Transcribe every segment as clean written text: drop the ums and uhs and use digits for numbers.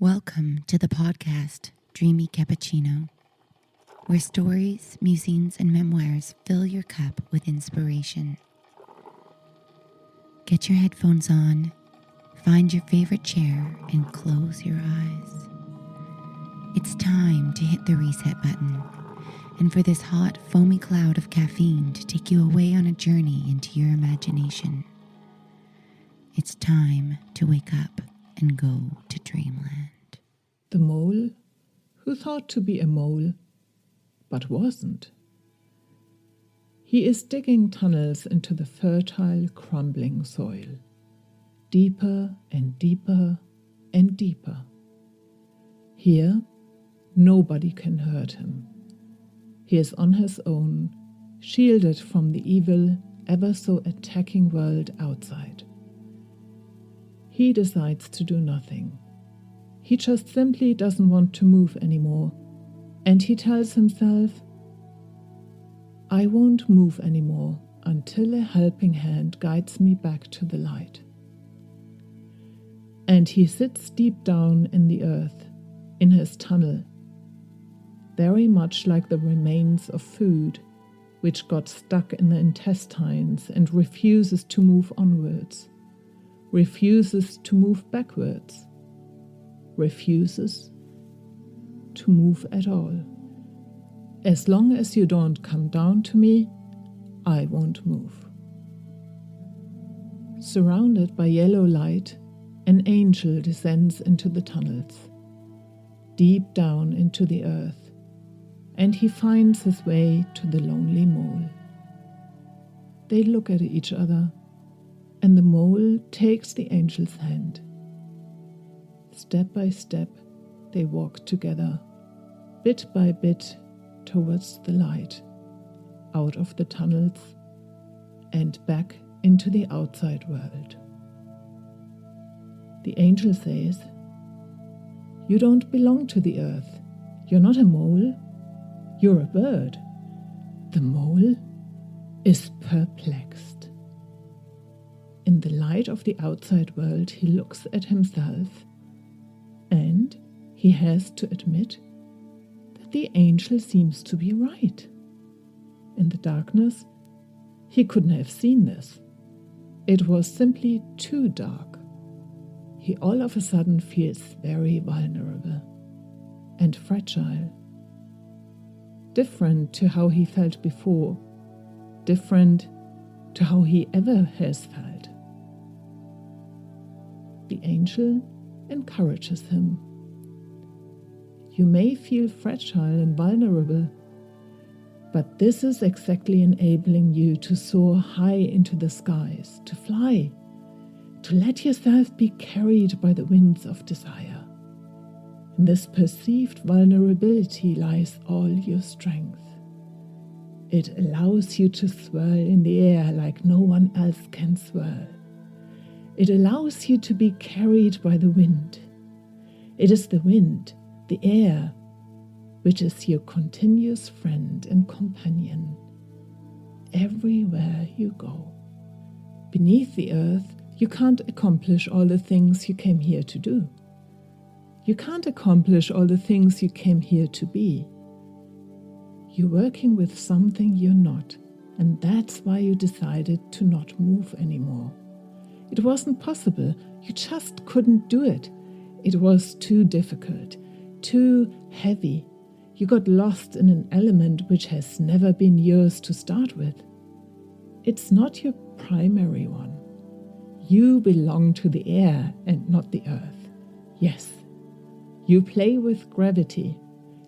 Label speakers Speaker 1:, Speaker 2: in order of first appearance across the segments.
Speaker 1: Welcome to the podcast, Dreamy Cappuccino, where stories, musings, and memoirs fill your cup with inspiration. Get your headphones on, find your favorite chair, and close your eyes. It's time to hit the reset button, and for this hot, foamy cloud of caffeine to take you away on a journey into your imagination. It's time to wake up and go to dreamland.
Speaker 2: The mole, who thought to be a mole, but wasn't. He is digging tunnels into the fertile, crumbling soil, deeper and deeper and deeper. Here, nobody can hurt him. He is on his own, shielded from the evil, ever so attacking world outside. He decides to do nothing. He just simply doesn't want to move anymore, and he tells himself, I won't move anymore until a helping hand guides me back to the light. And he sits deep down in the earth, in his tunnel, very much like the remains of food which got stuck in the intestines and refuses to move onwards, refuses to move backwards, refuses to move at all. As long as you don't come down to me, I won't move. Surrounded by yellow light, an angel descends into the tunnels, deep down into the earth, and he finds his way to the lonely mole. They look at each other, and the mole takes the angel's hand. Step by step, they walk together, bit by bit, towards the light, out of the tunnels, and back into the outside world. The angel says, You don't belong to the earth. You're not a mole. You're a bird. The mole is perplexed. In the light of the outside world, he looks at himself, and he has to admit that the angel seems to be right. In the darkness, he couldn't have seen this. It was simply too dark. He all of a sudden feels very vulnerable and fragile. Different to how he felt before, different to how he ever has felt. The angel encourages him. You may feel fragile and vulnerable, but this is exactly enabling you to soar high into the skies, to fly, to let yourself be carried by the winds of desire. In this perceived vulnerability lies all your strength. It allows you to swirl in the air like no one else can swirl. It allows you to be carried by the wind. It is the wind, the air, which is your continuous friend and companion everywhere you go. Beneath the earth, you can't accomplish all the things you came here to do. You can't accomplish all the things you came here to be. You're working with something you're not, and that's why you decided to not move anymore. It wasn't possible. You just couldn't do it. It was too difficult, too heavy. You got lost in an element which has never been yours to start with. It's not your primary one. You belong to the air and not the earth. Yes, you play with gravity.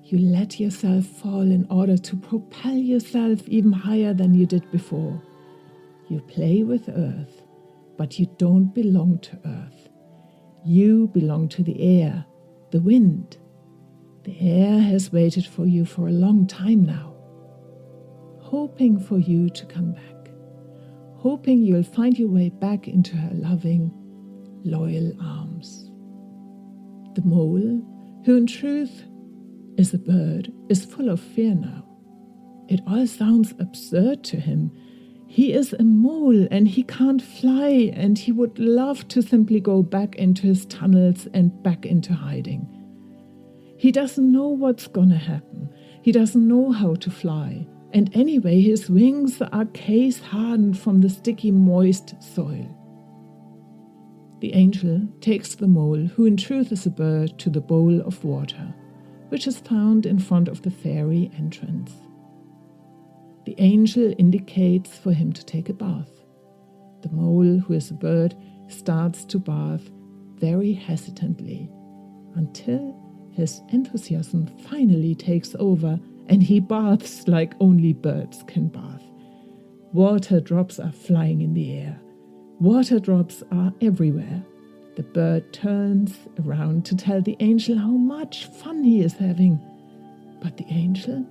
Speaker 2: You let yourself fall in order to propel yourself even higher than you did before. You play with earth, but you don't belong to earth. You belong to the air, the wind. The air has waited for you for a long time now, hoping for you to come back, hoping you'll find your way back into her loving, loyal arms. The mole, who in truth is a bird, is full of fear now. It all sounds absurd to him. He is a mole and he can't fly, and he would love to simply go back into his tunnels and back into hiding. He doesn't know what's gonna happen. He doesn't know how to fly. And anyway, his wings are case hardened from the sticky, moist soil. The angel takes the mole, who in truth is a bird, to the bowl of water, which is found in front of the fairy entrance. The angel indicates for him to take a bath. The mole, who is a bird, starts to bath very hesitantly until his enthusiasm finally takes over and he baths like only birds can bath. Water drops are flying in the air. Water drops are everywhere. The bird turns around to tell the angel how much fun he is having, but the angel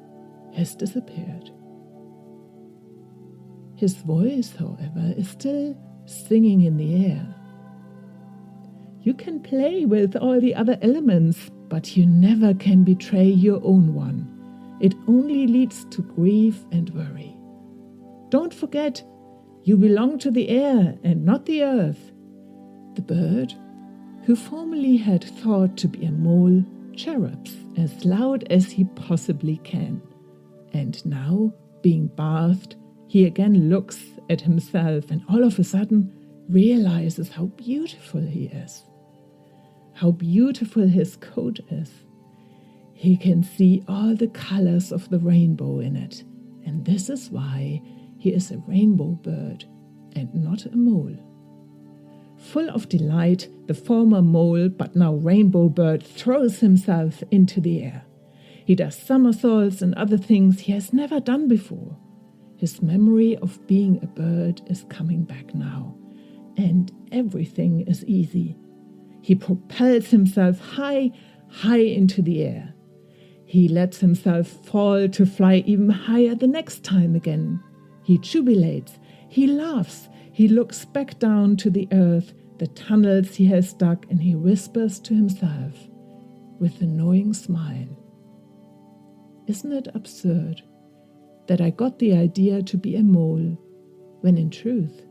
Speaker 2: has disappeared. His voice, however, is still singing in the air. You can play with all the other elements, but you never can betray your own one. It only leads to grief and worry. Don't forget, you belong to the air and not the earth. The bird, who formerly had thought to be a mole, chirrups as loud as he possibly can. And now, being bathed, he again looks at himself and all of a sudden realizes how beautiful he is. How beautiful his coat is. He can see all the colors of the rainbow in it, and this is why he is a rainbow bird and not a mole. Full of delight, the former mole, but now rainbow bird, throws himself into the air. He does somersaults and other things he has never done before. His memory of being a bird is coming back now, and everything is easy. He propels himself high, high into the air. He lets himself fall to fly even higher the next time again. He jubilates, he laughs, he looks back down to the earth, the tunnels he has dug, and he whispers to himself with a knowing smile, "Isn't it absurd that I got the idea to be a mole, when in truth,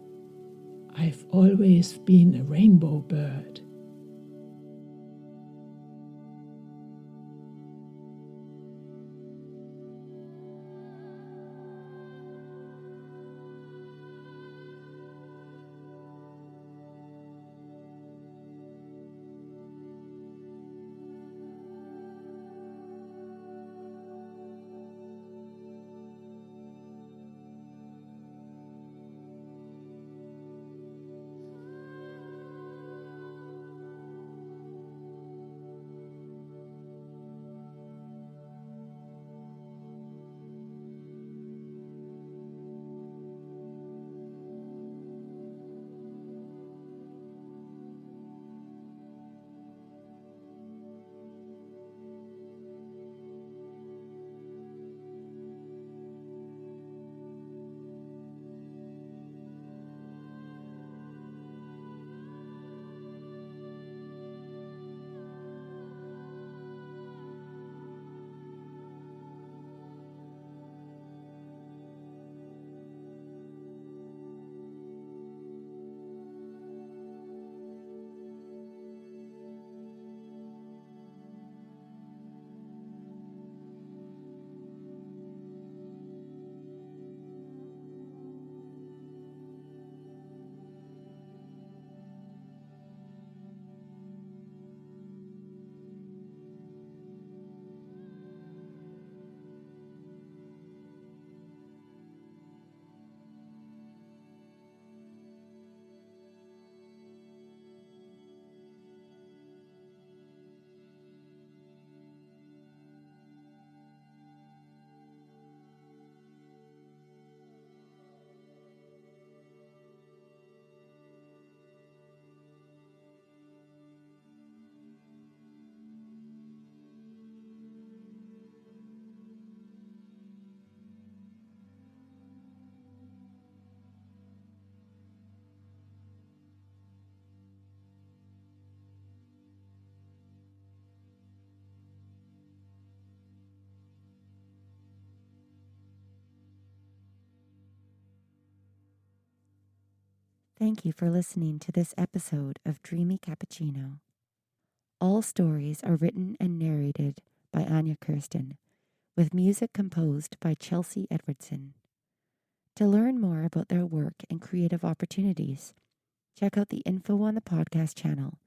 Speaker 2: I've always been a rainbow bird?"
Speaker 1: Thank you for listening to this episode of Dreamy Cappuccino. All stories are written and narrated by Anya Kirsten, with music composed by Chelsea Edwardson. To learn more about their work and creative opportunities, check out the info on the podcast channel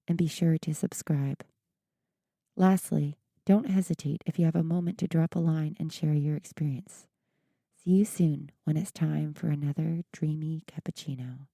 Speaker 1: and be sure to subscribe. Lastly, don't hesitate if you have a moment to drop a line and share your experience. See you soon when it's time for another Dreamy Cappuccino.